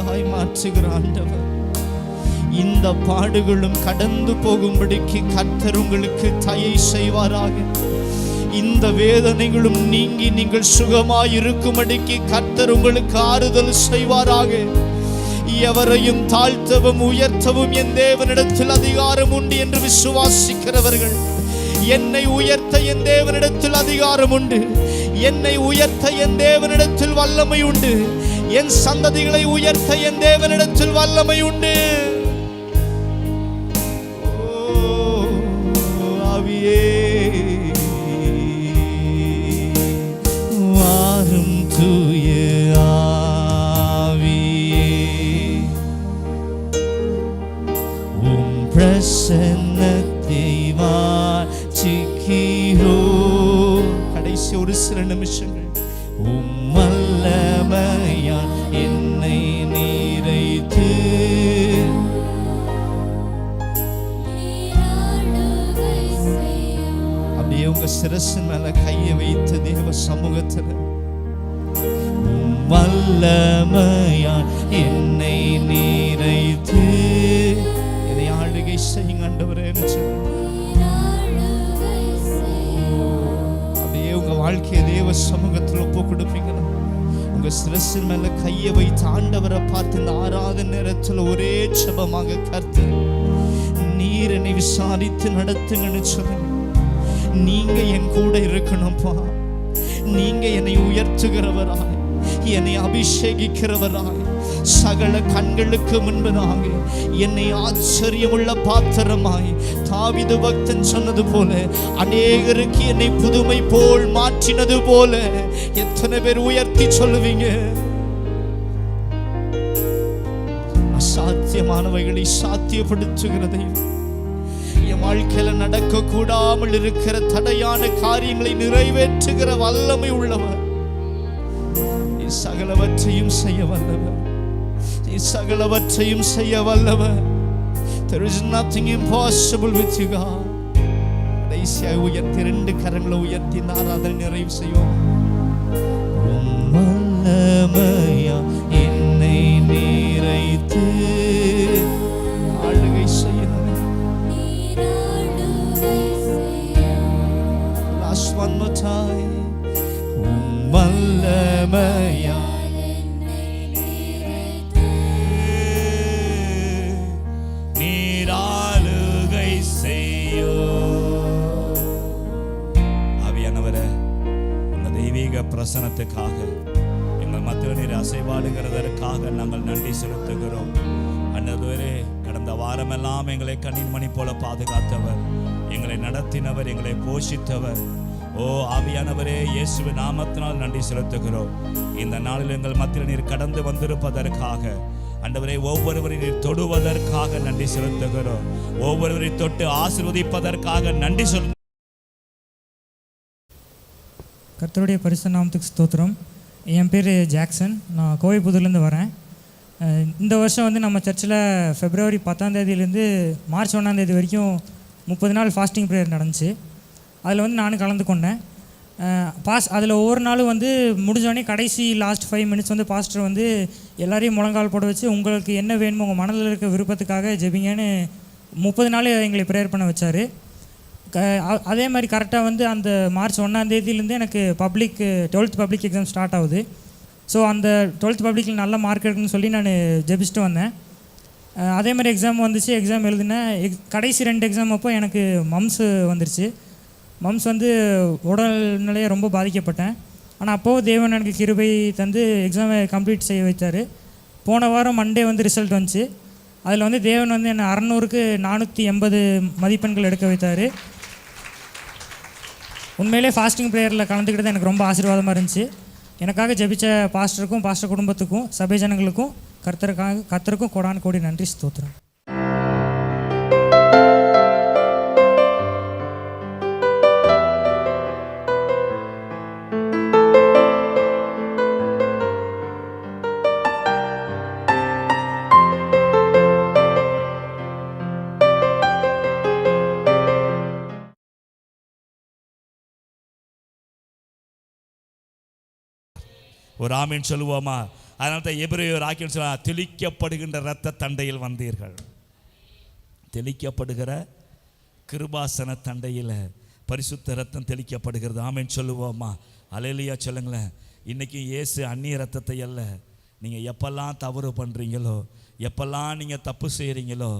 நிறைவாய் மாற்றுகிற ஆண்டவர். இந்த பாடுகளும் கடந்து போகும்படிக்கு கர்த்தர் உங்களுக்கு தயை செய்வாராக. இந்த வேதனைகளும் நீங்கி நீங்கள் சுகமாய் இருக்கும்படிக்கு கர்த்தர் உங்களுக்கு ஆறுதல் செய்வாராக. எவரையும் தாழ்த்தவும் உயர்த்தவும் என் தேவனிடத்தில் அதிகாரம் உண்டு என்று விசுவாசிக்கிறவர்கள், என்னை உயர்த்த என் தேவனிடத்தில் அதிகாரம் உண்டு, என்னை உயர்த்த என் தேவனிடத்தில் வல்லமை உண்டு, என் சந்ததிகளை உயர்த்த என் தேவனிடத்தில் வல்லமை உண்டு. ஆவியே வாரும் தூய ஆவியே, உம் பிரசன்னத்தை வாஞ்சிக்கிறோ. கடைசி ஒரு சில நிமிஷங்கள். உம் வல்லமையால் என்னை நிறைத்து, அப்படியே உங்க சிரசு மேல கையை வைத்து தேவ சமூகத்தில், உம் வல்லமையால் என்னை நிறைத்து என்னை ஆளுகை செய்யுங்க ஆண்டவரே. அப்படியே உங்க வாழ்க்கையை தேவ சமூகத்தில் ஒப்பு கொடுப்பீங்களா? உங்க சிரசின் மேல கையை வைத்து ஆண்டவரை பார்த்து இந்த ஆராதனை நேரத்தில் ஒரே ஜெபமாக, கர்த்தர் நீர் என்னை விசாரித்து நடத்துங்கன்னு சொல்லுங்க. நீங்க என் கூட இருக்கணும்ப்பா. நீங்க என்னை உயர்த்துகிறவராய், என்னை அபிஷேகிக்கிறவராய், சகல கண்களுக்கு முன்பதாக என்னை ஆச்சரியமுள்ள பாத்திரமாய், தாவீது பக்தன் சொன்னது போல, அநேகருக்கு என்னை புதுமை போல் மாற்றினது போல எத்தனை பேர் உயர்த்தி சொல்லுவீங்க? அசாத்தியமானவைகளை சாத்தியப்படுத்துகிறதை, என் வாழ்க்கையில நடக்க கூடாமல் இருக்கிற தடையான காரியங்களை நிறைவேற்றுகிற வல்லமை உள்ளவர், சகலவற்றையும் செய்ய வல்லவர், சகலவற்றையும் செய்ய வல்லவர். There is nothing impossible with you, God. கடைசியாய் உயர்த்தி ரெண்டு கரங்களை உயர்த்தி இந்த ஆராதனை நிறைவு செய்வோம். வல்லமையா என்னை நிறைத்து ஆளுகை செய்யணும். Last one more time. வல்லமையா நீராளுகை செய்யோ. ஆவியானவரே, உங்க தெய்வீக பிரசனத்துக்காக, எங்கள் மத்தியில் நீர் அசைவாடுகிறதற்காக நாங்கள் நன்றி செலுத்துகிறோம். அன்னதுவரே கடந்த வாரமெல்லாம் எங்களை கண்ணின் மணி போல பாதுகாத்தவர், எங்களை நடத்தினவர், எங்களை போஷித்தவர். ஓ ஆவியானவரே, இயேசுவின் நாமத்தினால் நன்றி செலுத்துகிறோம். இந்த நாளில் எங்கள் மத்தியில் நீர் கடந்து வந்திருப்பதற்காக, ஆண்டவரே ஒவ்வொருவரையும் நீர் தொடுவதற்காக நன்றி செலுத்துகிறோம். ஒவ்வொருவரையும் தொட்டு ஆசீர்வதிப்பதற்காக நன்றி சொல். கர்த்தருடைய பரிசுத்த நாமத்துக்கு ஸ்தோத்திரம். என் பேர் ஜாக்சன், நான் கோவைப்புதூர்லேருந்து வரேன். இந்த வருஷம் வந்து நம்ம சர்ச்சில் February 10 மார்ச் 1 வரைக்கும் 30 நாள் ஃபாஸ்டிங் ப்ரேயர் நடந்துச்சு. அதில் வந்து நானும் கலந்து கொண்டேன். அதில் ஒவ்வொரு நாளும் வந்து முடிஞ்சோடனே கடைசி லாஸ்ட் 5 minutes வந்து பாஸ்டர் வந்து எல்லாரையும் முழங்கால் போட வச்சு, உங்களுக்கு என்ன வேணுமோ உங்கள் மனதில் இருக்க விருப்பத்துக்காக ஜெபிங்கன்னு 30 நாள் எங்களை ப்ரேயர் பண்ண வச்சார். அதே மாதிரி கரெக்டாக வந்து அந்த மார்ச் 1 எனக்கு 12th பப்ளிக் எக்ஸாம் ஸ்டார்ட் ஆகுது. ஸோ அந்த 12th பப்ளிக்கில் நல்ல மார்க் எடுக்குன்னு சொல்லி நான் ஜெபிச்சுட்டு வந்தேன். அதே மாதிரி எக்ஸாம் வந்துச்சு. எக்ஸாம் எழுதினேன். கடைசி 2 எக்ஸாம் அப்போ எனக்கு மம்ஸ் வந்துருச்சு. மம்ஸ் வந்து உடல்நிலையை ரொம்ப பாதிக்கப்பட்டேன். ஆனால் அப்போது தேவன் எனக்கு கிருபை தந்து எக்ஸாமை கம்ப்ளீட் செய்ய வைத்தார். போன வாரம் மண்டே வந்து ரிசல்ட் வந்துச்சு. அதில் வந்து தேவன் வந்து என்னை 600க்கு 480 மதிப்பெண்கள் எடுக்க வைத்தார். உண்மையிலே ஃபாஸ்டிங் ப்ரேயரில் கலந்துக்கிட்டது எனக்கு ரொம்ப ஆசீர்வாதமாக இருந்துச்சு. எனக்காக ஜெபிச்ச பாஸ்டருக்கும் பாஸ்டர் குடும்பத்துக்கும் சபை ஜனங்களுக்கும் கர்த்தருக்கும் கோடான கோடி நன்றி ஸ்தோத்திரம். ஒரு ஆமீன் சொல்லுவோமா? அதனால தான் எபிரேயர் ஆக்கியோன் சொல்றார், தெளிக்கப்படுகின்ற இரத்த தண்டையில் வந்தீர்கள். தெளிக்கப்படுகிற கிருபாசன தண்டையில் பரிசுத்த ரத்தம் தெளிக்கப்படுகிறது. ஆமென் சொல்லுவோமா? அல்லேலூயா சொல்லுங்களேன். இன்றைக்கி இயேசு அந்நிய ரத்தத்தை அல்ல, நீங்கள் எப்பெல்லாம் தவறு பண்ணுறீங்களோ, எப்பெல்லாம் நீங்கள் தப்பு செய்கிறீங்களோ,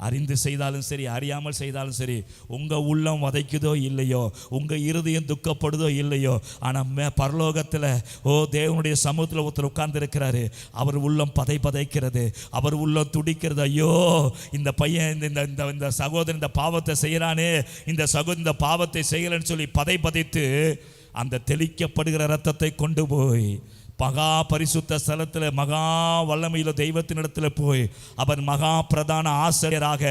அறிந்து செய்தாலும் சரி அறியாமல் செய்தாலும் சரி, உங்கள் உள்ளம் வதைக்குதோ இல்லையோ, உங்கள் இருதயம் துக்கப்படுதோ இல்லையோ, ஆனால் பரலோகத்தில் தேவனுடைய சமூகத்தில் ஒருத்தர் உட்கார்ந்துருக்கிறாரு. அவர் உள்ளம் பதைக்கிறது, அவர் உள்ளம் துடிக்கிறது. ஐயோ இந்த பையன் இந்த சகோதரன் இந்த பாவத்தை செய்கிறானே, இந்த சகோதரன் இந்த பாவத்தை செய்யலைன்னு சொல்லி பதைத்து அந்த தெளிக்கப்படுகிற இரத்தத்தை கொண்டு போய் மகா பரிசுத்த ஸ்தலத்தில் மகா வல்லமையில் தெய்வத்தினிடத்தில் போய் அவர் மகா பிரதான ஆசிரியராக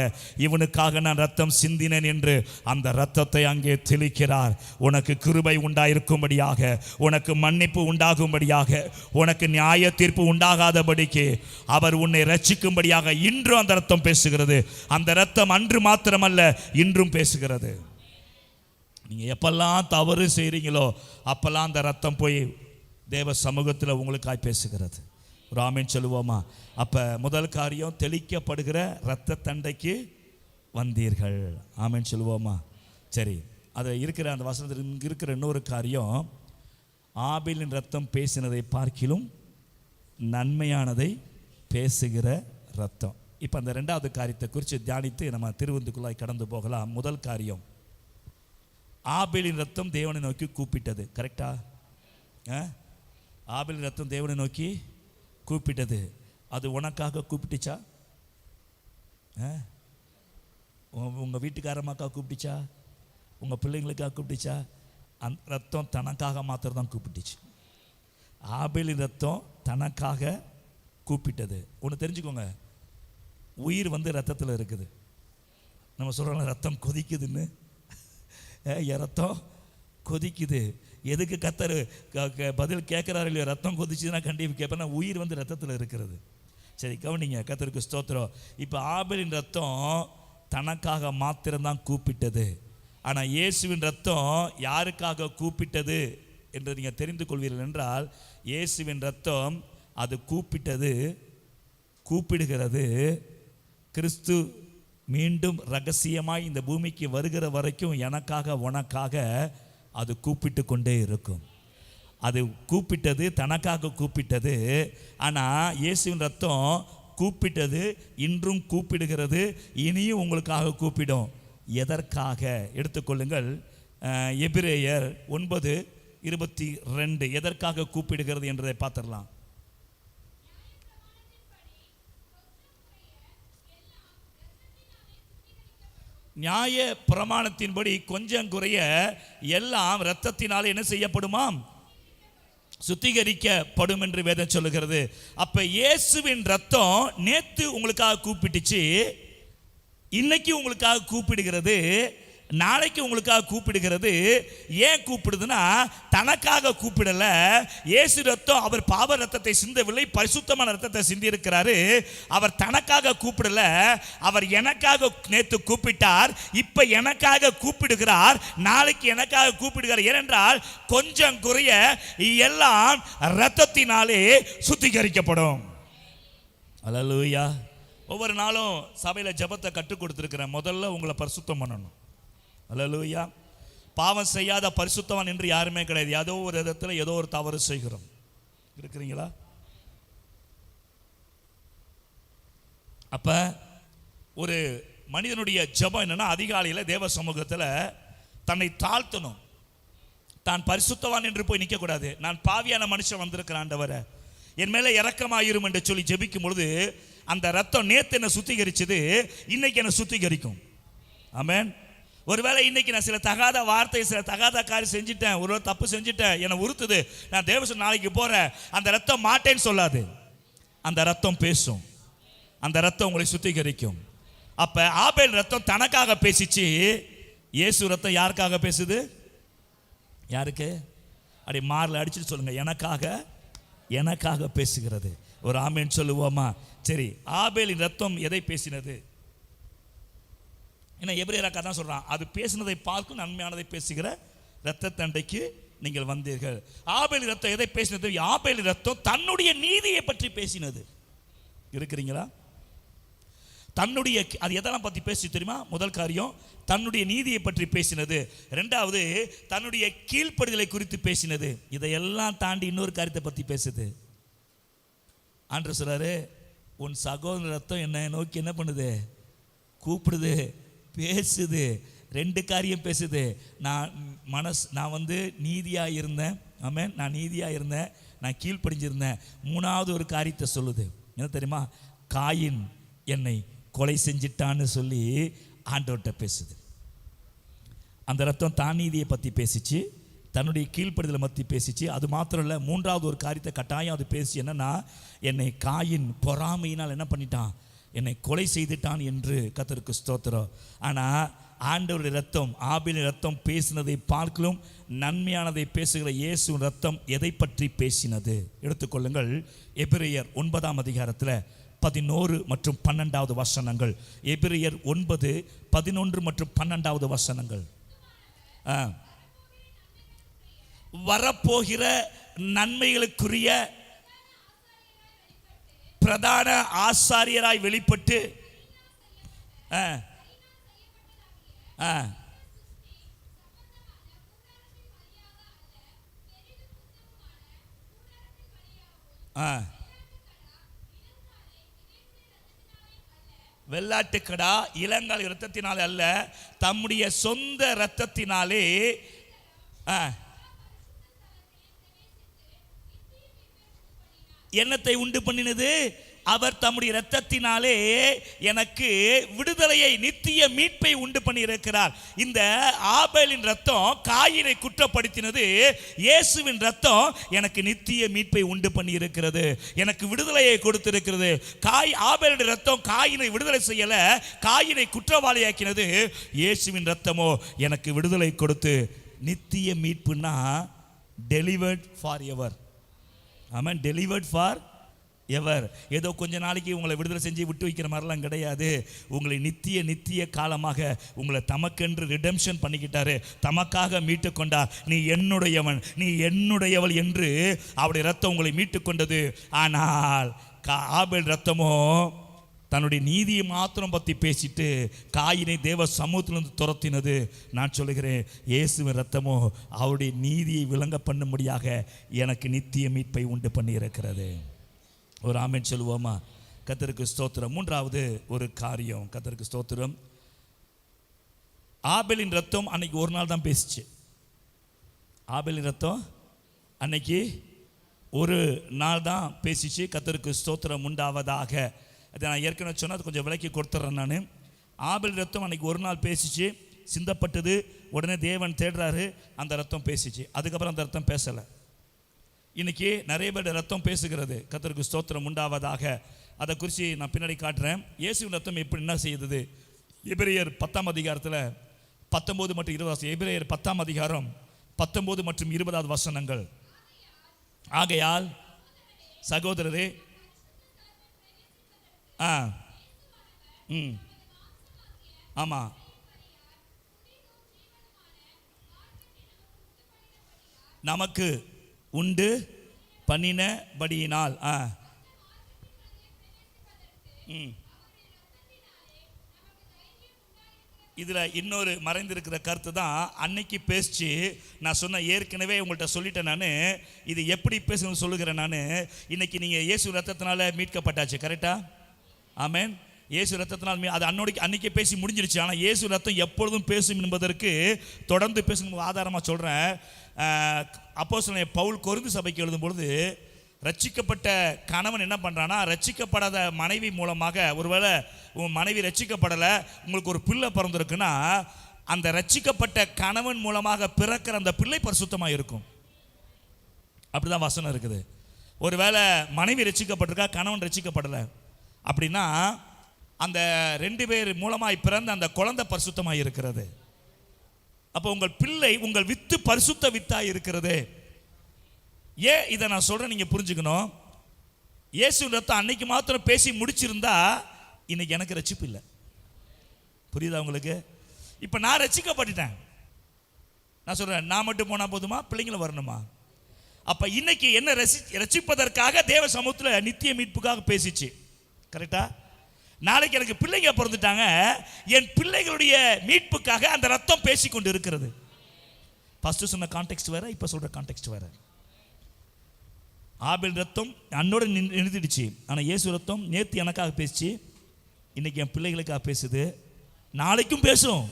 இவனுக்காக நான் ரத்தம் சிந்தினேன் என்று அந்த இரத்தத்தை அங்கே தெளிக்கிறார். உனக்கு கிருபை உண்டாயிருக்கும்படியாக, உனக்கு மன்னிப்பு உண்டாகும்படியாக, உனக்கு நியாய தீர்ப்பு உண்டாகாதபடிக்கு அவர் உன்னை ரட்சிக்கும்படியாக இன்றும் அந்த ரத்தம் பேசுகிறது. அந்த ரத்தம் அன்று மாத்திரமல்ல, இன்றும் பேசுகிறது. நீங்கள் எப்பெல்லாம் தவறு செய்கிறீங்களோ அப்பெல்லாம் அந்த ரத்தம் போய் தேவ சமூகத்தில் உங்களுக்காய் பேசுகிறது. ஒரு ஆமென் சொல்லுவோமா? அப்போ முதல் காரியம், தெளிக்கப்படுகிற இரத்த தண்டைக்கு வந்தீர்கள். ஆமென் சொல்லுவோமா? சரி, அதில் இருக்கிற அந்த வசனத்தில் இருக்கிற இன்னொரு காரியம், ஆபேலின் ரத்தம் பேசினதை பார்க்கிலும் நன்மையானதை பேசுகிற ரத்தம். இப்போ அந்த ரெண்டாவது காரியத்தை குறித்து தியானித்து நம்ம திருவிருந்துக்குள்ளாய் கடந்து போகலாம். முதல் காரியம், ஆபேலின் ரத்தம் தேவனை நோக்கி கூப்பிட்டது. கரெக்டா? ஆபேலின் ரத்தம் தேவனை நோக்கி கூப்பிட்டது. அது உனக்காக கூப்பிட்டுச்சா? உங்கள் வீட்டுக்காரமாக்காக கூப்பிட்டுச்சா? உங்கள் பிள்ளைங்களுக்காக கூப்பிட்டுச்சா? அந்த ரத்தம் தனக்காக மாத்திரம் தான் கூப்பிட்டுச்சு. ஆபேலின் ரத்தம் தனக்காக கூப்பிட்டது. ஒன்று தெரிஞ்சுக்கோங்க, உயிர் ரத்தத்தில் இருக்குது. நம்ம சொல்கிறோம் ரத்தம் கொதிக்குதுன்னு. என் ரத்தம் கொதிக்குது. எதுக்கு கத்தர் பதில் கேட்குறாரு இல்லையோ, ரத்தம் கொதிச்சுன்னா கண்டிப்பாக கேட்பேன். உயிர் ரத்தத்தில் இருக்கிறது. சரி, கவனிங்க, கத்தருக்கு ஸ்தோத்திரம். இப்போ ஆபேலின் ரத்தம் தனக்காக மாத்திரம்தான் கூப்பிட்டது. ஆனால் இயேசுவின் ரத்தம் யாருக்காக கூப்பிட்டது என்று நீங்கள் தெரிந்து கொள்வீர்கள் என்றால், இயேசுவின் ரத்தம் அது கூப்பிடுகிறது. கிறிஸ்து மீண்டும் ரகசியமாய் இந்த பூமிக்கு வருகிற வரைக்கும் எனக்காக உனக்காக அது கூப்பிட்டு கொண்டே இருக்கும். அது கூப்பிட்டது, தனக்காக கூப்பிட்டது. ஆனால் இயேசுவின் ரத்தம் கூப்பிட்டது, இன்றும் கூப்பிடுகிறது, இனியும் உங்களுக்காக கூப்பிடும். எதற்காக? எடுத்துக்கொள்ளுங்கள், எபிரேயர் 9:22 எதற்காக கூப்பிடுகிறது என்றதை பார்த்துடலாம். நியாய பிரமாணத்தின்படி கொஞ்சம் குறைய எல்லாம் இரத்தத்தினால் என்ன செய்யப்படுமாம்? சுத்திகரிக்கப்படும் என்று வேதம் சொல்லுகிறது. அப்ப இயேசுவின் ரத்தம் நேத்து உங்களுக்காக கூப்பிட்டுச்சு, இன்னைக்கு உங்களுக்காக கூப்பிடுகிறது, நாளைக்கு உங்களுக்காக கூப்பிடுகிறது. ஏன் கூப்பிடுதுன்னா, தனக்காக கூப்பிடல. இயேசு ரத்தம் அவர் பாவ ரத்தத்தை சிந்தவில்லை, பரிசுத்தமான ரத்தத்தை சிந்தி இருக்கிறாரு. அவர் தனக்காக கூப்பிடல, அவர் எனக்காக நேற்று கூப்பிட்டார், இப்ப எனக்காக கூப்பிடுகிறார், நாளைக்கு எனக்காக கூப்பிடுகிறார். ஏனென்றால் கொஞ்சம் குறைய எல்லாம் ரத்தத்தினாலே சுத்திகரிக்கப்படும். அல்லேலூயா. ஒவ்வொரு நாளும் சபையில் ஜெபத்தை கற்றுக் கொடுத்துருக்கிறேன். முதல்ல உங்களை பரிசுத்தம் பண்ணணும். அல்லேலூயா. பாவம் செய்யாத பரிசுத்தவான் என்று யாருமே கிடையாது. ஏதோ ஒரு இடத்துல ஏதோ ஒரு தவறு செய்கிறோம். இருக்கிறீங்களா? அப்ப ஒரு மனிதனுடைய ஜெபம் என்னன்னா, அதிகாலையில் தேவ சமூகத்தில் தன்னை தாழ்த்தணும். தான் பரிசுத்தவான் என்று போய் நிற்க கூடாது. நான் பாவியான மனுஷன் வந்திருக்கிறேன் ஆண்டவரே, என் மேலே இரக்கமாயிரும் என்று சொல்லி ஜெபிக்கும் பொழுது அந்த ரத்தம் நேற்று என்ன சுத்திகரிச்சது, இன்னைக்கு என்ன சுத்திகரிக்கும். ஆமென். ஒருவேளை இன்னைக்கு நான் சில தகாத வார்த்தை, சில தகாத காரியம் செஞ்சுட்டேன், ஒரு தப்பு செஞ்சுட்டேன், என்னை உறுத்துது, நான் தேவசம் நாளைக்கு போறேன், அந்த ரத்தம் மாட்டேன்னு சொல்லாது. அந்த ரத்தம் பேசும், அந்த ரத்தம் உங்களை சுத்திகரிக்கும். அப்ப ஆபேல் ரத்தம் தனக்காக பேசிச்சு, இயேசு ரத்தம் யாருக்காக பேசுது? யாருக்கு? அப்படி மார்ல அடிச்சுட்டு சொல்லுங்க, எனக்காக பேசுகிறது. ஒரு ஆமேன் சொல்லுவோமா? சரி, ஆபேலின் ரத்தம் எதை பேசினது? ஏன்னா எபிரேயர் தான் சொல்றான், அது பேசினதை பார்க்கும் நன்மையானதை பேசுகிற இரத்த தண்டைக்கு நீங்கள் வந்தீர்கள். ஆபேல் ரத்தம் எதை பேசினது? ஆபேல் ரத்தம் தன்னுடைய நீதியை பற்றி பேசினது. இருக்கிறீங்களா? தன்னுடைய, அது எதெல்லாம் பற்றி பேசி தெரியுமா? முதல் காரியம் தன்னுடைய நீதியை பற்றி பேசினது. ரெண்டாவது தன்னுடைய கீழ்ப்படிதலை குறித்து பேசினது. இதையெல்லாம் தாண்டி இன்னொரு காரியத்தை பற்றி பேசுது. ஆண்டவர் சொல்றாரு, உன் சகோதர ரத்தம் என்ன நோக்கி என்ன பண்ணுது? கூப்பிடுது, பேசுது. ரெண்டு காரியம் பேசுது. நான் வந்து நீதியாக இருந்தேன். ஆமென். நான் நீதியாக இருந்தேன், நான் கீழ்ப்படிஞ்சிருந்தேன். மூணாவது ஒரு காரியத்தை சொல்லுது. என்ன தெரியுமா? காயின் என்னை கொலை செஞ்சிட்டான்னு சொல்லி ஆண்டவர்கிட்ட பேசுது. அந்த ரத்தம் தான் நீதியை பற்றி பேசிச்சு, தன்னுடைய கீழ்ப்படுதலை பற்றி பேசிச்சு. அது மாத்திரம் இல்லை, மூன்றாவது ஒரு காரியத்தை கட்டாயம் அது பேசி, என்னன்னா என்னை காயின் பொறாமையினால் என்ன பண்ணிட்டான்? என்னை கொலை செய்துட்டான் என்று. கர்த்தருக்கு ஸ்தோத்திரம். ஆனால் ஆண்டவருடைய ரத்தம், ஆபேலின் ரத்தம் பேசினதை பார்க்கலும் நன்மையானதை பேசுகிற இயேசுவின் ரத்தம் எதை பற்றி பேசினது? எடுத்துக்கொள்ளுங்கள். எபிரேயர் 9ஆம் அதிகாரத்தில் 11 மற்றும் 12வது வசனங்கள். எபிரேயர் 9, 11 மற்றும் 12வது வசனங்கள். வரப்போகிற நன்மைகளுக்குரிய பிரதான ஆசாரியராய் வெளிப்பட்டு வெள்ளாட்டுக்கடா இளங்கால் இரத்தத்தினாலே அல்ல, தம்முடைய சொந்த இரத்தத்தினாலே என்னத்தை உண்டு பண்ணினது? அவர் தம்முடைய இரத்தத்தினாலே எனக்கு விடுதலையை, நித்திய மீட்பை உண்டு பண்ணி இருக்கிறார். இந்த ஆபேலின் ரத்தம் காயினை குற்றப்படுத்தினது. இயேசுவின் ரத்தம் எனக்கு நித்திய மீட்பை உண்டு பண்ணி இருக்கிறது, எனக்கு விடுதலையை கொடுத்திருக்கிறது. ஆபேலின் ரத்தம் காயினை விடுதலை செய்யல, காயினை குற்றவாளியாக்கினது. இயேசுவின் ரத்தமோ எனக்கு விடுதலை கொடுத்து நித்திய மீட்புனா டெலிவர்ட் ஃபார் எவர். ஆமாம், டெலிவர்ட் ஃபார் எவர். ஏதோ கொஞ்ச நாளைக்கு உங்களை விடுதலை செஞ்சு விட்டு வைக்கிற மாதிரிலாம் கிடையாது. உங்களை நித்திய காலமாக உங்களை தமக்கென்று ரிடெம்ஷன் பண்ணிக்கிட்டாரு, தமக்காக மீட்டு கொண்டார். நீ என்னுடையவன், நீ என்னுடையவள் என்று அவருடைய ரத்தம் உங்களை மீட்டு கொண்டது. ஆனால் ஆபேல் ரத்தமோ தன்னுடைய நீதியை மாத்திரம் பற்றி பேசிட்டு காயினை தேவ சமூகத்திலிருந்து துரத்தினது. நான் சொல்லுகிறேன், இயேசுவின் ரத்தமோ அவருடைய நீதியை விளங்க பண்ணும்படியாக எனக்கு நித்திய மீட்பை உண்டு பண்ணி இருக்கிறது. ஒரு ஆமென் சொல்லுவோமா? கர்த்தருக்கு ஸ்தோத்திரம். மூன்றாவது ஒரு காரியம், கர்த்தருக்கு ஸ்தோத்திரம். ஆபேலின் ரத்தம் அன்னைக்கு ஒரு நாள் தான் பேசிச்சு. ஆபேலின் ரத்தம் அன்னைக்கு ஒரு நாள் தான் பேசிச்சு. கர்த்தருக்கு ஸ்தோத்திரம் உண்டாவதாக. அதை நான் ஏற்கனவே சொன்னால் அது கொஞ்சம் விலைக்கு கொடுத்துட்றேன். நான் ஆபேல் ரத்தம் அன்னைக்கு ஒரு நாள் பேசிச்சு, சிந்தப்பட்டது. உடனே தேவன் தேடுறாரு, அந்த ரத்தம் பேசிச்சு. அதுக்கப்புறம் அந்த ரத்தம் பேசலை. இன்னைக்கு நிறைய பேர் ரத்தம் பேசுகிறது. கர்த்தருக்கு ஸ்தோத்திரம் உண்டாவதாக. அதை குறித்து நான் பின்னாடி காட்டுறேன். இயேசுவின் ரத்தம் எப்படி என்ன செய்யுது? எபிரேயர் 10ஆம் அதிகாரத்தில் 19 மற்றும் 20. எபிரேயர் 10ஆம் அதிகாரம் 19 மற்றும் 20வது வசனங்கள். ஆகையால் சகோதரரே, ஆமா, நமக்கு உண்டு பண்ணினபடியினால் இதில் இன்னொரு மறைந்திருக்கிற கருத்து தான் அன்னைக்கு பேசிச்சு. நான் சொன்ன ஏற்கனவே உங்கள்கிட்ட சொல்லிட்டேன். நான் இது எப்படி பேசணும்னு சொல்லுகிறேன். நான் இன்னைக்கு நீங்கள் இயேசு ரத்தத்தினால மீட்கப்பட்டாச்சு, கரெக்டா? ஆமென். இயேசு ரத்தத்தினால் அது அன்னைக்கே பேசி முடிஞ்சிருச்சு. ஆனால் இயேசு ரத்தம் எப்பொழுதும் பேசும் என்பதற்கு தொடர்ந்து பேசணும் ஆதாரமாக சொல்கிறேன். அப்போஸ்தலனாகிய பவுல் கொரிந்து சபைக்கு எழுதும்பொழுது, ரட்சிக்கப்பட்ட கணவன் என்ன பண்ணுறான்னா, ரட்சிக்கப்படாத மனைவி மூலமாக, ஒருவேளை உங்கள் மனைவி ரட்சிக்கப்படலை, உங்களுக்கு ஒரு பிள்ளை பிறந்திருக்குன்னா, அந்த ரட்சிக்கப்பட்ட கணவன் மூலமாக பிறக்கிற அந்த பிள்ளை பரிசுத்தமாக இருக்கும். அப்படிதான் வசனம் இருக்குது. ஒருவேளை மனைவி ரட்சிக்கப்பட்டிருக்கா, கணவன் ரட்சிக்கப்படலை அப்படின்னா, அந்த 2 பேர் மூலமாய் பிறந்த அந்த குழந்தை பரிசுத்தமாக இருக்கிறது. அப்போ உங்கள் பிள்ளை, உங்கள் வித்து பரிசுத்த வித்தாக இருக்கிறது. ஏன் இதை நான் சொல்கிறேன், நீங்கள் புரிஞ்சுக்கணும். இயேசு ரத்தம் அன்னைக்கு மாத்திரம் பேசி முடிச்சிருந்தா இன்னைக்கு எனக்கு ரட்சிப்பு இல்லை. புரியுதா உங்களுக்கு? இப்போ நான் ரட்சிக்கப்பட்டுட்டேன். நான் சொல்கிறேன், நான் மட்டும் போனால் போதுமா, பிள்ளைங்களும் வரணுமா? அப்போ இன்னைக்கு என்ன ரசிப்பதற்காக தேவ சமூகத்தில் நித்திய மீட்புக்காக பேசிச்சு. கரெக்டா? நாளைக்கு எனக்கு பிள்ளைங்க பிறந்துட்டாங்க, என் பிள்ளைகளுடைய மீட்புக்காக அந்த ரத்தம் பேசி கொண்டு இருக்கிறது. ஃபர்ஸ்ட் சொன்ன கான்டெக்ஸ்ட் வேற, இப்போ சொல்ற கான்டெக்ஸ்ட் வேற. ஆபேல் ரத்தம் அன்னோட நிறுத்திடுச்சு. ஆனால் இயேசு ரத்தம் நேற்று எனக்காக பேசிச்சு, இன்னைக்கு என் பிள்ளைகளுக்காக பேசுது, நாளைக்கும் பேசும்.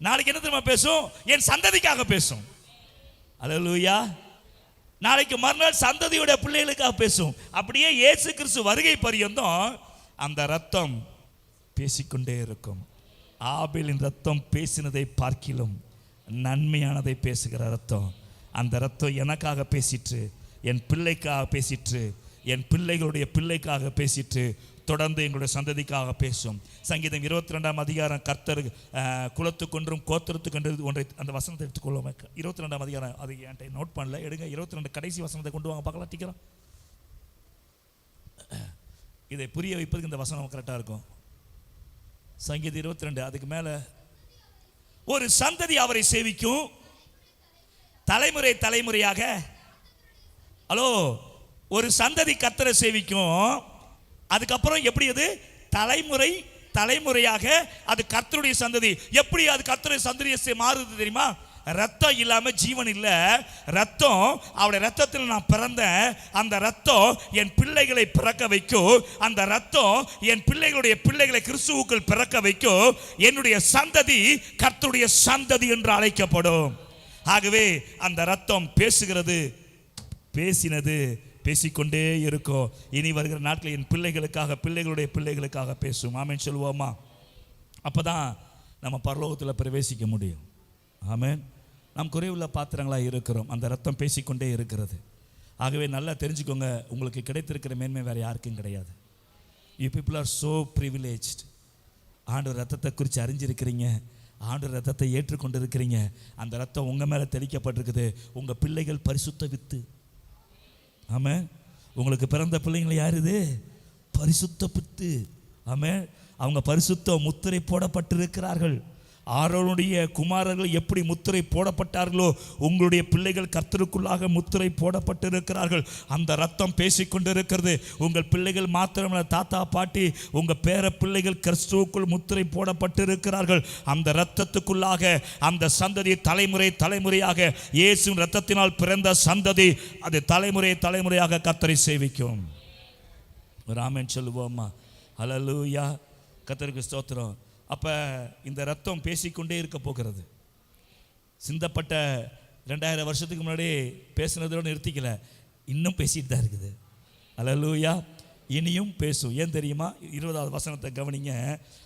நாளைக்கு என்ன தெரியுமா பேசும்? என் சந்ததிக்காக பேசும். அல்லேலூயா. நாளைக்கு மறுநாள் சந்ததியோட பிள்ளைகளுக்காக பேசும். அப்படியே இயேசு கிறிஸ்து வருகை பரியந்தம் அந்த ரத்தம் பேசிக்கொண்டே இருக்கும். ஆபேலின் ரத்தம் பேசினதை பார்க்கிலும் நன்மையானதை பேசுகிற ரத்தம். அந்த ரத்தம் எனக்காக பேசிட்டு, என் பிள்ளைக்காக பேசிட்டு, என் பிள்ளைகளுடைய பிள்ளைக்காக பேசிட்டு, தொடர்ந்து எங்களுடைய சந்ததிக்காக பேசும். சங்கீதம் 22ஆம் அதிகாரம், கர்த்தர் குலத்துக்கொன்றும் கோத்திரத்துக்கொன்று ஒன்றை, அந்த வசனத்தை எடுத்துக்கொள்ளும். 22ஆம் அதிகாரம், அது என்கிட்ட நோட் பண்ணல, எடுங்க. 22 கடைசி வசனத்தை கொண்டு வாங்க பார்க்கலாம். டிக்கிறோம், இதை புரிய வைப்பதுக்கு இந்த வசனம் கரெக்டாக இருக்கும். சங்கீதம் 22 அதுக்கு மேலே, ஒரு சந்ததி அவரை சேவிக்கும், தலைமுறை தலைமுறையாக. ஹலோ, ஒரு சந்ததி கர்த்தரை சேவிக்கும், அதுக்கப்புறம் எப்படி அது தலைமுறை தலைமுறையாக அது கர்த்தருடைய சந்ததி. எப்படி அது கர்த்தருடைய சந்ததியை மாறுது தெரியுமா? ரத்தம் இல்லாம ஜீவன் இல்லை. ரத்தம், அவருடைய ரத்தத்தில் நான் பிறந்தேன். அந்த ரத்தம் என் பிள்ளைகளை பிறக்க வைக்கும். அந்த ரத்தம் என் பிள்ளைகளுடைய பிள்ளைகளை கிறிஸ்துவுக்குள் பிறக்க வைக்கும். என்னுடைய சந்ததி கர்த்தருடைய சந்ததி என்று அழைக்கப்படும். ஆகவே அந்த ரத்தம் பேசுகிறது, பேசினது பேசிக்கொண்டே இருக்கும். இனி வருகிற நாட்களில் என் பிள்ளைகளுக்காக, பிள்ளைகளுடைய பிள்ளைகளுக்காக பேசும். ஆமென் சொல்லுவோமா? அப்போதான் நம்ம பரலோகத்தில் பிரவேசிக்க முடியும். ஆமென். நாம் குறைவுள்ள பாத்திரங்களாக இருக்கிறோம். அந்த ரத்தம் பேசிக்கொண்டே இருக்கிறது. ஆகவே நல்லா தெரிஞ்சுக்கோங்க, உங்களுக்கு கிடைத்திருக்கிற மேன்மை வேறு யாருக்கும் கிடையாது. You people are so privileged. ஆண்டவர் ரத்தத்தை குறித்து அறிஞ்சிருக்கிறீங்க, ஆண்டவர் ரத்தத்தை ஏற்றுக்கொண்டு இருக்கிறீங்க. அந்த ரத்தம் உங்கள் மேலே தெளிக்கப்பட்டிருக்குது. உங்கள் பிள்ளைகள் பரிசுத்த வித்து. ஆமென். உங்களுக்கு பிறந்த பிள்ளைங்களை யார் இது? பரிசுத்த வித்து. ஆமென். அவங்க பரிசுத்த முத்திரை போடப்பட்டிருக்கிறார்கள். ஆரோனுடைய குமாரர்கள் எப்படி முத்திரை போடப்பட்டார்களோ, உங்களுடைய பிள்ளைகள் கர்த்தருக்குள்ளாக முத்திரை போடப்பட்டிருக்கிறார்கள். அந்த ரத்தம் பேசிக்கொண்டிருக்கிறது. உங்கள் பிள்ளைகள் மாத்திரமல்ல, தாத்தா பாட்டி, உங்கள் பேர பிள்ளைகள் கிறிஸ்துவுக்குள் முத்திரை போடப்பட்டிருக்கிறார்கள். அந்த ரத்தத்துக்குள்ளாக அந்த சந்ததி தலைமுறை தலைமுறையாக இயேசுவின் ரத்தத்தினால் பிறந்த சந்ததி, அது தலைமுறை தலைமுறையாக கர்த்தரை சேவிக்கும். ஆமென் சொல்லுவோமா? ஹல்லேலூயா. கர்த்தருக்கு ஸ்தோத்திரம். அப்போ இந்த ரத்தம் பேசிக்கொண்டே இருக்க போகிறது. சிந்தப்பட்ட 2000 வருஷத்துக்கு முன்னாடி பேசுனதோடு நிறுத்திக்கல, இன்னும் பேசிட்டு தான் இருக்குது. அல்லேலூயா. இனியும் பேசும். ஏன் தெரியுமா? 20வது வசனத்தை கவனிங்க.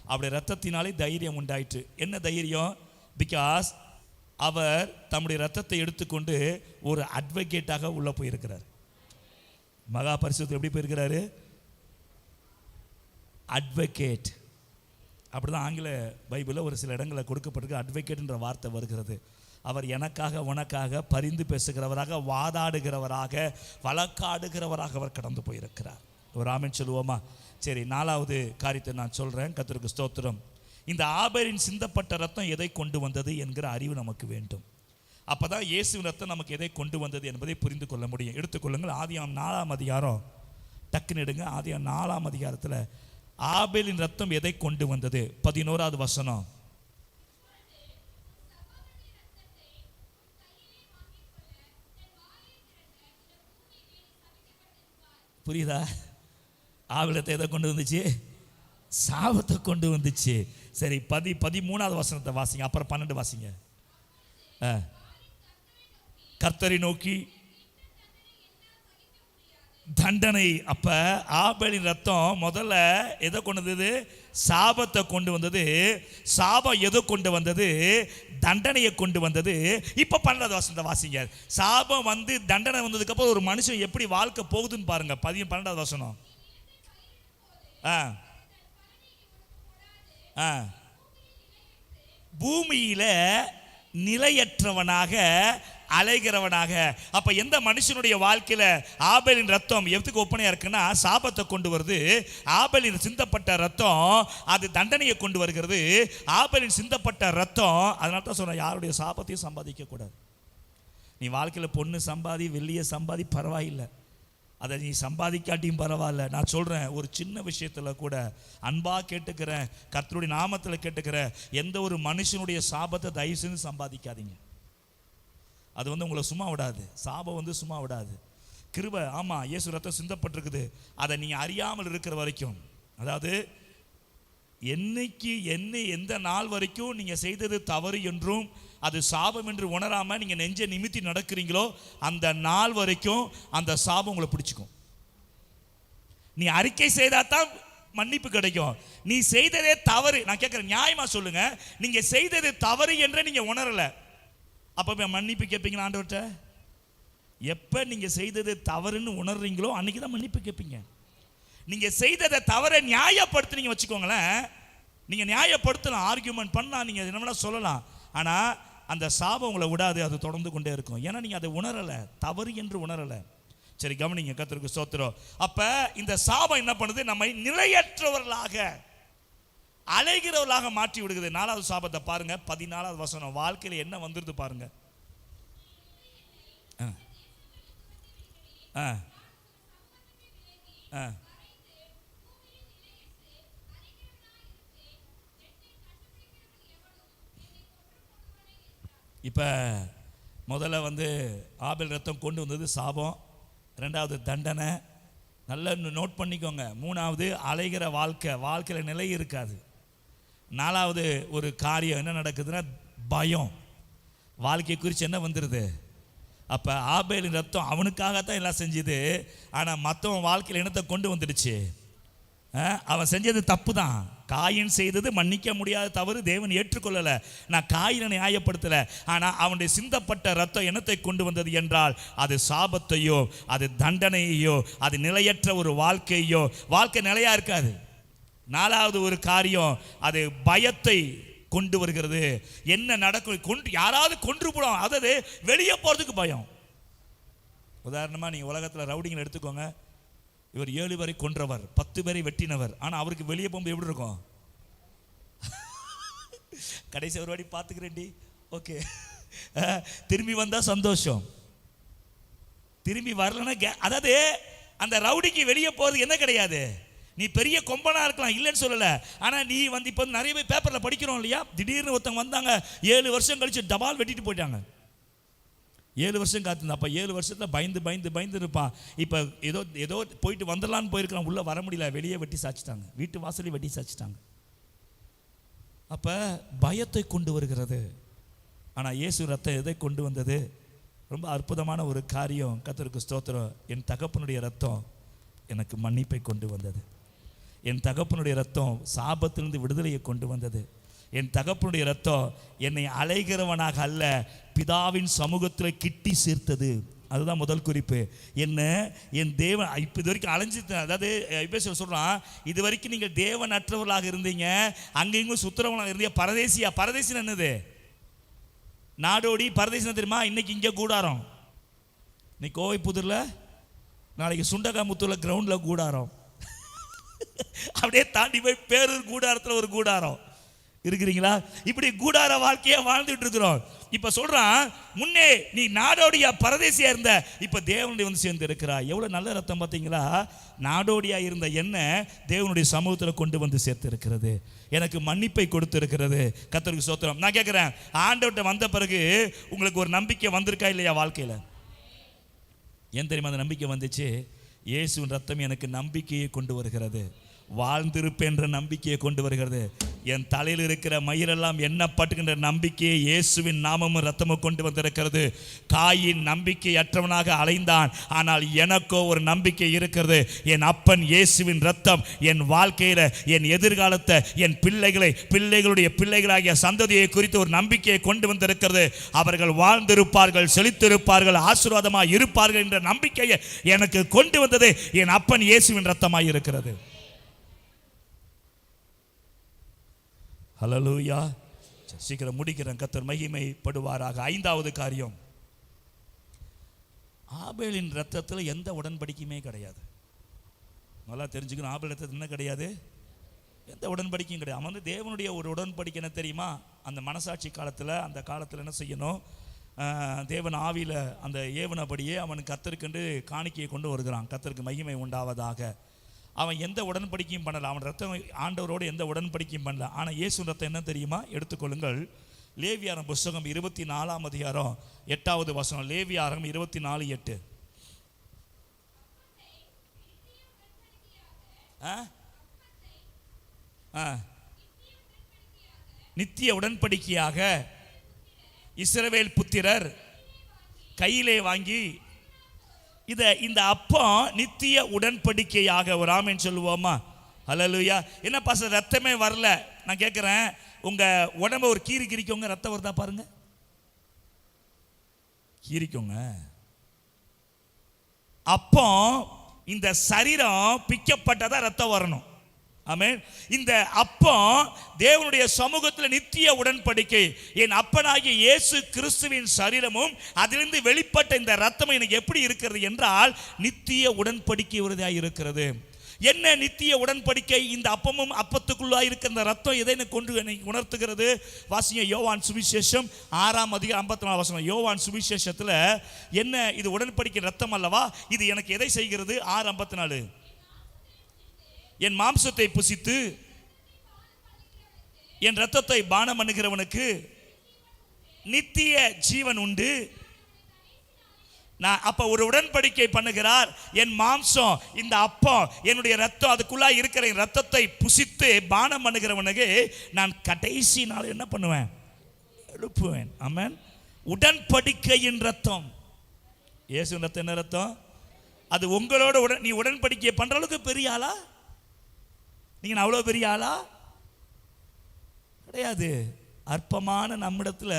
அவருடைய ரத்தத்தினாலே தைரியம் உண்டாயிற்று. என்ன தைரியம்? பிகாஸ் அவர் தம்முடைய ரத்தத்தை எடுத்துக்கொண்டு ஒரு அட்வொகேட்டாக உள்ளே போயிருக்கிறார். மகா பரிசுத்தத்தில் எப்படி போயிருக்கிறாரு? அட்வொகேட். அப்படி தான் ஆங்கில பைபிளில் ஒரு சில இடங்களில் கொடுக்கப்பட்டிருக்கு. அட்வொகேட்ன்ற வார்த்தை வருகிறது. அவர் எனக்காக உனக்காக பரிந்து பேசுகிறவராக, வாதாடுகிறவராக, வழக்காடுகிறவராக அவர் கடந்து போயிருக்கிறார். ஒரு ஆமென் சொல்லுவோமா? சரி, 4வது காரியத்தை நான் சொல்கிறேன். கர்த்தருக்கு ஸ்தோத்திரம். இந்த ஆபேலின் சிந்தப்பட்ட ரத்தம் எதை கொண்டு வந்தது என்கிற அறிவு நமக்கு வேண்டும். அப்போ தான் இயேசுவின் ரத்தம் நமக்கு எதை கொண்டு வந்தது என்பதை புரிந்து கொள்ள முடியும். எடுத்துக்கொள்ளுங்கள், ஆதியாகமம் 4ஆம் அதிகாரம், டக்குன்னு எடுங்க. ஆதியாகமம் 4ஆம் அதிகாரத்தில் ஆபேலின் ரத்தம் எதை கொண்டு வந்தது? 11வது வசனம். புரியுதா? ஆபேல் ரத்தம் எதை கொண்டு வந்துச்சு? சாபத்தை கொண்டு வந்துச்சு. சரி, 13வது வசனத்தை வாசிங்க, அப்புறம் 12 வாசிங்க. கர்த்தரை நோக்கி தண்டனை. அப்ப ஆபேலின் ரத்தம் முதல்ல எதை கொண்டு வந்தது? சாபத்தை கொண்டு வந்தது. சாபம் எதை கொண்டு வந்தது? தண்டனையை கொண்டு வந்தது. இப்ப 12வது வசனத்தை வாசிங்க. சாபம் வந்து தண்டனை வந்ததுக்கு அப்புறம் ஒரு மனுஷன் எப்படி வாழ்க்கை போகுதுன்னு பாருங்க. 12வது வசனம். பூமியில நிலையற்றவனாக அலைகிறவனாக. அப்ப எந்த மனுஷனுடைய வாழ்க்கையில ஆபேலின் ரத்தம் எதுக்கு ஒப்பனையா இருக்குன்னா சாபத்தை கொண்டு வருது. ஆபேலின் சிந்தப்பட்ட ரத்தம் அது தண்டனையை கொண்டு வருகிறது. ஆபேலின் சிந்தப்பட்ட ரத்தம், அதனால தான் சொல்றேன், யாருடைய சாபத்தையும் சம்பாதிக்க கூடாது. நீ வாழ்க்கையில பொண்ணு சம்பாதி, வெள்ளியை சம்பாதி, பரவாயில்லை. அதை நீ சம்பாதிக்காட்டியும் பரவாயில்ல. நான் சொல்கிறேன், ஒரு சின்ன விஷயத்தில் கூட அன்பாக கேட்டுக்கிறேன், கர்த்தருடைய நாமத்தில் கேட்டுக்கிறேன், எந்த ஒரு மனுஷனுடைய சாபத்தை தயவு செஞ்சு சம்பாதிக்காதீங்க. அது உங்களை சும்மா விடாது. சாபம் சும்மா விடாது. கிருபை, ஆமாம், இயேசு ரத்தம் சிந்தப்பட்டிருக்குது. அதை நீங்கள் அறியாமல் இருக்கிற வரைக்கும், அதாவது என்னைக்கு எந்த நாள் வரைக்கும் நீங்கள் செய்தது தவறு என்றும் அது சாபம் என்று உணராமல் நீங்கள் நெஞ்சை நிமித்தி நடக்கிறீங்களோ அந்த நாள் வரைக்கும் அந்த சாபம் உங்களை பிடிச்சிக்கும். நீ அறிக்கை செய்தால் தான் மன்னிப்பு கிடைக்கும். நீ செய்ததே தவறு, நான் கேட்குறேன், நியாயமாக சொல்லுங்க, நீங்கள் செய்தது தவறு என்று நீங்கள் உணரலை, அப்போ மன்னிப்பு கேட்பீங்களா ஆண்டவர்கிட்ட? எப்போ நீங்கள் செய்தது தவறுன்னு உணர்றீங்களோ அன்றைக்கி தான் மன்னிப்பு கேட்பீங்க. நீங்கள் செய்ததை தவறை நியாயப்படுத்துனீங்க வச்சுக்கோங்களேன், நீங்கள் நியாயப்படுத்தலாம், ஆர்கியூமெண்ட் பண்ணலாம், நீங்கள் என்ன சொல்லலாம், ஆனால் அந்த சாபம் உங்களை விடாது, அது தொடர்ந்து கொண்டே இருக்கும். ஏன்னா நீங்கள் அதை உணரலை, தவறு என்று உணரலை. சரி, கவனிங்க, கர்த்தருக்கு ஸ்தோத்திரம். அப்போ இந்த சாபம் என்ன பண்ணுது? நம்மை நிலையற்றவர்களாக அலைகிறவர்களாக மாற்றி விடுகிறது. 4வது சாபத்தை பாருங்க, 14வது வசனம். வாழ்க்கையில் என்ன வந்துருது பாருங்க. இப்போ முதல்ல ஆபேல் ரத்தம் கொண்டு வந்தது சாபம், 2வது தண்டனை, நல்லா நோட் பண்ணிக்கோங்க. 3வது அலைகிற வாழ்க்கையில் நிலை இருக்காது. 4வது ஒரு காரியம் என்ன நடக்குதுன்னா பயம். வாழ்க்கையை குறித்து என்ன வந்துடுது? அப்போ ஆபேலின் ரத்தம் அவனுக்காகத்தான் எல்லாம் செஞ்சுது, ஆனால் மற்றவன் வாழ்க்கையில் என்னத்தை கொண்டு வந்துடுச்சு? அவன் செஞ்சது தப்பு தான். காயின் செய்தது மன்னிக்க முடியாத தவறு, தேவன் ஏற்றுக்கொள்ளலை. நான் காயினை நியாயப்படுத்தலை, ஆனால் அவனுடைய சிந்தப்பட்ட ரத்தம் என்னத்தை கொண்டு வந்தது என்றால் அது சாபத்தையோ, அது தண்டனையோ, அது நிலையற்ற ஒரு வாழ்க்கையோ. வாழ்க்கை நிலையா இருக்காது. 4வது ஒரு காரியம், அது பயத்தை கொண்டு வருகிறது. என்ன நடக்கும்? யாராவது கொன்று போடும், அதாவது வெளியே போகிறதுக்கு பயம். உதாரணமாக நீங்கள் உலகத்தில் ரவுடிங்களை எடுத்துக்கோங்க. இவர் 7 பேரை கொன்றவர், 10 பேரை வெட்டினவர், ஆனால் அவருக்கு வெளியே போகும்போது எப்படி இருக்கும்? கடைசி ஒரு வாட்டி பார்த்துக்கிறேன்டி, ஓகே, திரும்பி வந்தால் சந்தோஷம், திரும்பி வரலன்னா அதாவது அந்த ரவுடிக்கு வெளியே போகிறது என்ன கிடையாது. நீ பெரிய கொம்பனா இருக்கலாம், இல்லைன்னு சொல்லலை, ஆனால் நீ இப்போ நிறைய பேர் பேப்பரில் படிக்கிறோம் இல்லையா, திடீர்னு ஒருத்தவங்க வந்தாங்க, 7 வருஷம் கழிச்சு டபால் வெட்டிட்டு போயிட்டாங்க. 7 வருஷம் காத்திருந்தா, அப்போ 7 வருஷத்தில் பயந்து இருப்பான். இப்போ ஏதோ போயிட்டு வந்துடலான்னு போயிருக்கலாம், உள்ளே வர முடியல, வெளியே வெட்டி சாச்சிட்டாங்க, வீட்டு வாசலே வெட்டி சாச்சிட்டாங்க. அப்போ பயத்தை கொண்டு வருகிறது. ஆனால் இயேசு ரத்தம் எதை கொண்டு வந்தது? ரொம்ப அற்புதமான ஒரு காரியம். கர்த்தருக்கு ஸ்தோத்திரம். என் தகப்பனுடைய ரத்தம் எனக்கு மன்னிப்பை கொண்டு வந்தது. என் தகப்பனுடைய ரத்தம் சாபத்திலிருந்து விடுதலையை கொண்டு வந்தது. என் தகப்பனுடைய ரத்தம் என்னை அலைகிறவனாக அல்ல, பிதாவின் சமூகத்தில் கிட்டி சேர்த்தது. அதுதான் முதல் குறிப்பு. என்ன, என் தேவன் இப்போ இது வரைக்கும் அலைஞ்சி, அதாவது இப்போ சொல்கிறான், இது வரைக்கும் நீங்கள் தேவன் அற்றவர்களாக இருந்தீங்க, அங்கேயும் சுத்திரவனாக இருந்தீங்க, பரதேசின்னு என்னது? நாடோடி. பரதேசின்னு தெரியுமா? இன்னைக்கு இங்கே கூடாரம், இன்னைக்கு கோவைப்புதூரில், நாளைக்கு சுண்டகாமுத்தூரில் கிரவுண்டில் கூடாரம், அப்படியே தாண்டி போய் பேரூர் கூடாரத்தில் ஒரு கூடாரம். இருக்கிறீங்களா? இப்படி கூடார வாழ்க்கையா வாழ்ந்துட்டு இருக்கிறோம். இப்ப சொல்றான், முன்னே நீ நாடோடியா பரதேசியா இருந்த, இப்ப தேவனுடைய சேர்ந்து இருக்கிறா. எவ்வளவு நல்ல ரத்தம் பார்த்தீங்களா? நாடோடியா இருந்த என்ன தேவனுடைய சமூகத்தில் கொண்டு வந்து சேர்த்து இருக்கிறது, எனக்கு மன்னிப்பை கொடுத்து இருக்கிறது. கர்த்தருக்கு ஸ்தோத்திரம். நான் கேட்கிறேன், ஆண்டவர்கிட்ட வந்த பிறகு உங்களுக்கு ஒரு நம்பிக்கை வந்திருக்கா இல்லையா வாழ்க்கையில? ஏன் தெரியுமா அந்த நம்பிக்கை வந்துச்சு? இயேசுவின் ரத்தம் எனக்கு நம்பிக்கையை கொண்டு வருகிறது, வாழ்ந்திருப்பேன் என்ற நம்பிக்கையை கொண்டு வருகிறது. என் தலையில் இருக்கிற மயிரெல்லாம் எண்ணப்பட்டுகின்ற நம்பிக்கையை இயேசுவின் நாமமும் ரத்தமும் கொண்டு வந்திருக்கிறது. காயின் நம்பிக்கை அற்றவனாக அலைந்தான், ஆனால் எனக்கோ ஒரு நம்பிக்கை இருக்கிறது. என் அப்பன் இயேசுவின் ரத்தம் என் வாழ்க்கையில, என் எதிர்காலத்தை, என் பிள்ளைகளுடைய பிள்ளைகளாகிய சந்ததியை குறித்து ஒரு நம்பிக்கையை கொண்டு வந்திருக்கிறது. அவர்கள் வாழ்ந்திருப்பார்கள், செழித்திருப்பார்கள், ஆசீர்வாதமாக இருப்பார்கள் என்ற நம்பிக்கையை எனக்கு கொண்டு வந்தது என் அப்பன் இயேசுவின் ரத்தமாக இருக்கிறது. ஹல்லேலூயா. சீக்கிரம் முடிக்கிறேன். கர்த்தர் மகிமைப்படுவாராக. 5வது காரியம், ஆபேலின் ரத்தத்தில் எந்த உடன்படிக்கையுமே கிடையாது. நல்லா தெரிஞ்சுக்கணும், ஆபேல் ரத்தத்தில் என்ன கிடையாது? எந்த உடன்படிக்கையும் கிடையாது. அவன் வந்து தேவனுடைய ஒரு உடன்படிக்கை என்ன தெரியுமா? அந்த மனசாட்சி காலத்தில், அந்த காலத்தில் என்ன செய்யணும்? தேவன் ஆவியில் அந்த ஏவனபடியே அவன் கர்த்தருக்கென்று காணிக்கையை கொண்டு வருகிறான். கர்த்தருக்கு மகிமை உண்டாவதாக. அவன் எந்த உடன்படிக்கையும் பண்ணலை. அவன் ரத்தம் ஆண்டவரோடு எந்த உடன்படிக்கையும் பண்ணல. ஆனால் இயேசு ரத்தம் என்ன தெரியுமா? எடுத்துக்கொள்ளுங்கள். லேவியாரம் புஸ்தகம் 24ஆம் அதிகாரம் 8வது வசனம். லேவியாரம் 24:8. நித்திய உடன்படிக்கையாக இஸ்ரவேல் புத்திரர் கையிலே வாங்கி இந்த அப்பம் நித்திய உடன்படிக்கையாக. ஒரு ஆமென் சொல்லுவோமா? ஹல்லேலூயா. என்ன பாஸ்டர் ரத்தமே வரல? நான் கேட்குறேன், உங்கள் உடம்பை ஒரு கீறி கிரிக்கோங்க, ரத்தம் வருதா பாருங்க. கீரிக்கோங்க. அப்போ இந்த சரீரம் பிக்கப்பட்டதா ரத்தம் வரணும். ஆமென். இந்த அப்பம் தேவனுடைய சமூகத்தில் நித்திய உடன்படிக்கை. என் அப்பனாகிய இயேசு கிறிஸ்துவின் சரீரமும் அதிலிருந்து வெளிப்பட்ட இந்த ரத்தமும் எனக்கு எப்படி இருக்கிறது என்றால் நித்திய உடன்படிக்கை உறுதியாக இருக்கிறது. என்ன நித்திய உடன்படிக்கை? இந்த அப்பமும் அப்பத்துக்குள்ளாக இருக்கிற இந்த ரத்தம் எதை கொண்டு உணர்த்துகிறது? வாசிங்க யோவான் சுவிசேஷம் 6ஆம் அதிகாரம் 54 வசனம். யோவான் சுவிசேஷத்தில் என்ன? இது உடன்படிக்கை ரத்தம் அல்லவா? இது எனக்கு எதை செய்கிறது? 6:54. என் மாம்சத்தை புசித்து என் ரத்தத்தை பானம் பண்ணுகிறவனுக்கு நித்திய ஜீவன் உண்டு. நான் அப்ப ஒரு உடன்படிக்கை பண்ணுகிறார். என் மாம்சம், இந்த அப்பம், என்னுடைய ரத்தம், அதுக்குள்ளா இருக்கிற ரத்தத்தை புசித்து பானம் பண்ணுகிறவனுக்கு நான் கடைசி நாள் என்ன பண்ணுவேன்? எழுப்புவேன். ஆமென். உடன்படிக்கையின் ரத்தம். இயேசு ரத்தம் என்ன ரத்தம்? அது உங்களோட நீ உடன்படிக்கை பண்ற அளவுக்கு பெரிய ஆளா? நீங்க அவ்வளோ பெரிய ஆளா? கிடையாது. அற்பமான நம்மிடத்துல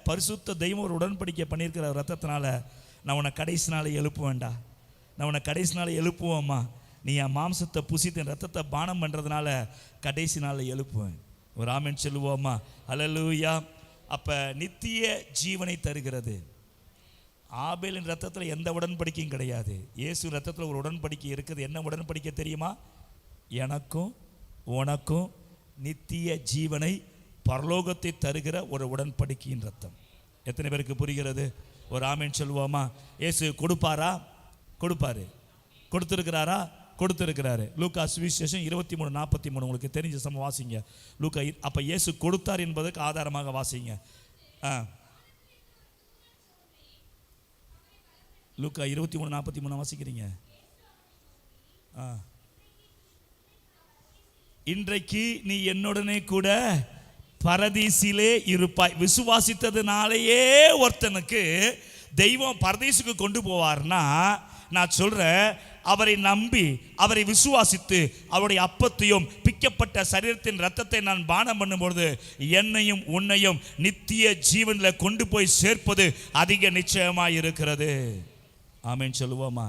பரிசுத்த தெய்வம் ஒரு உடன்படிக்கை பண்ணியிருக்கிற ரத்தத்தினால நான் உன்னை கடைசி நாளை எழுப்புவேன்டா. நான் உன்னை கடைசி நாளை எழுப்புவோம்மா. நீ என் மாம்சத்தை புசித்து என் ரத்தத்தை பானம் பண்ணுறதுனால கடைசி நாளை எழுப்புவேன். ஒரு ஆமென் சொல்லுவோம்மா? ஹல்லேலூயா. அப்போ நித்திய ஜீவனை தருகிறது. ஆபேலின் ரத்தத்தில் எந்த உடன்படிக்கையும் கிடையாது. இயேசு ரத்தத்தில் ஒரு உடன்படிக்கை இருக்குது. என்ன உடன்படிக்கை தெரியுமா? எனக்கும் உனக்கும் நித்திய ஜீவனை, பரலோகத்தை தருகிற ஒரு உடன்படிக்கையின் ரத்தம். எத்தனை பேருக்கு புரிகிறது? ஒரு ஆமென் சொல்லுவோமா? இயேசு கொடுப்பாரா? கொடுப்பாரு. கொடுத்துருக்கிறாரா? கொடுத்துருக்கிறாரு. லூக்கா சுவிசேஷம் 23:43 உங்களுக்கு தெரிஞ்ச சம வாசிங்க. லூக்கா அப்போ இயேசு கொடுத்தார் என்பதற்கு ஆதாரமாக வாசிங்க. லூக்கா 23:43 வாசிக்கிறீங்க. இன்றைக்கு நீ என்னுடனே கூட பரதீசிலே இருப்பாய். விசுவாசித்ததுனாலேயே ஒருத்தனுக்கு தெய்வம் பரதீசுக்கு கொண்டு போவார்னா, நான் சொல்றேன், அவரை நம்பி அவரை விசுவாசித்து அவருடைய அப்பத்தையும் பிக்கப்பட்ட சரீரத்தின் ரத்தத்தை நான் பானம் பண்ணும்பொழுது என்னையும் உன்னையும் நித்திய ஜீவனில் கொண்டு போய் சேர்ப்பது அதிக நிச்சயமாய் இருக்கிறது. ஆமென் சொல்லுவோமா?